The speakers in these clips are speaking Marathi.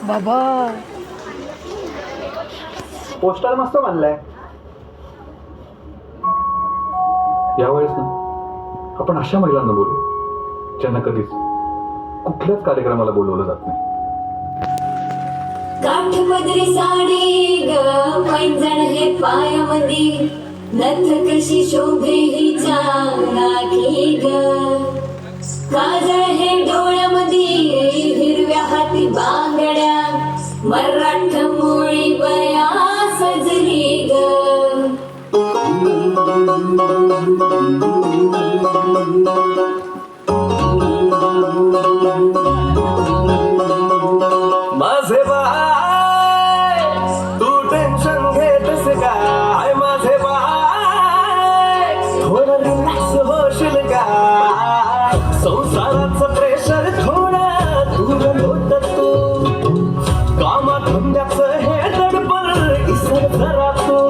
बाबा पोस्टर मस्त बांधलाय. यावेळेस ना आपण अशा महिलांना बोलू ज्यांना कधीच कुठल्याच कार्यक्रमाला बोलवलं जात नाही. काठपदरी साडी ग पैंजण हे पायामध्ये नथ कशी शोभे हिच्या राखी ग काजळ हे डोळ्यामध्ये हिरव्या हाती बांगड्या मराठ मोळी बया सजली ग माझे बाय तू टेन्शन घेतस काय माझे बाय थोडं रिलॅक्स होशील काय संसाराचं प्रेशर थोडं दूर होत तू कामा धंद्याचं हे दडपण इसर जरा तू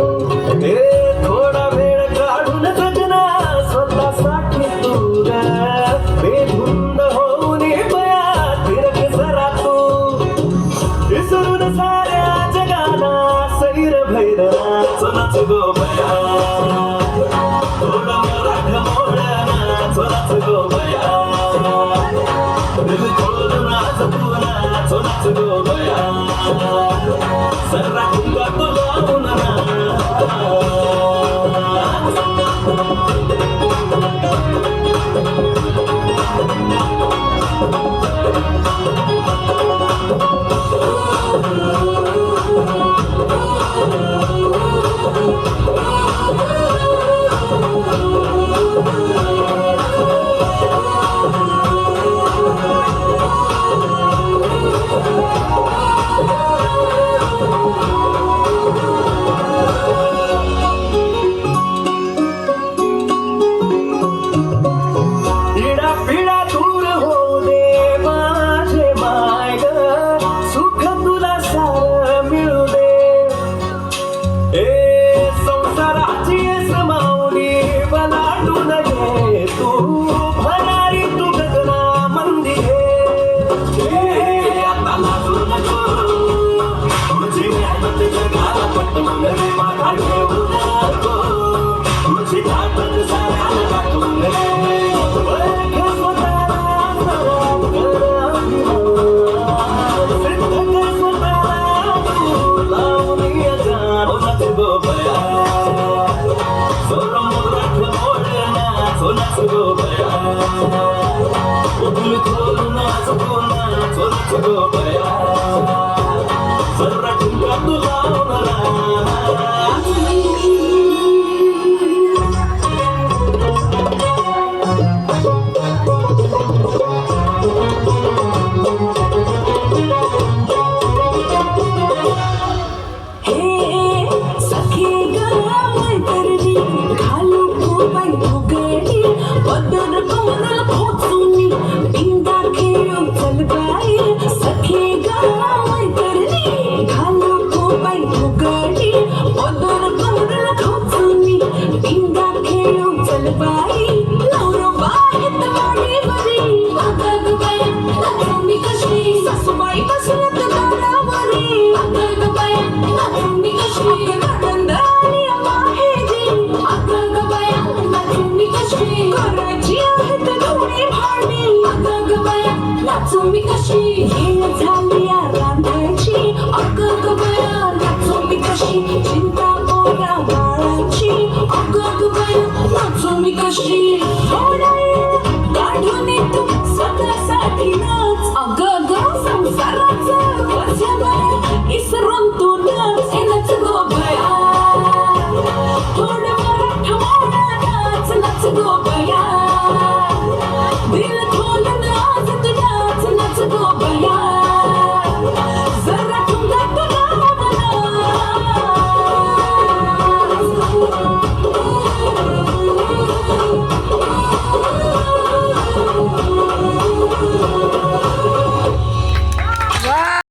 थोडा वेळ काढून जगना स्वतःसाठी तू बेधुंद होऊन बया फिरक जरा तू विसरून साऱ्या जगाला सैर भैरना चलाच गो बया थोडा मराठ मोडना चलाच गो बया दिल खोलून आज पुन्हा चलाच गो बया सर्रा कुंगा तो लावून करायची आहेत दोन्ही भांडी अगं गं बया नाचू मी कशी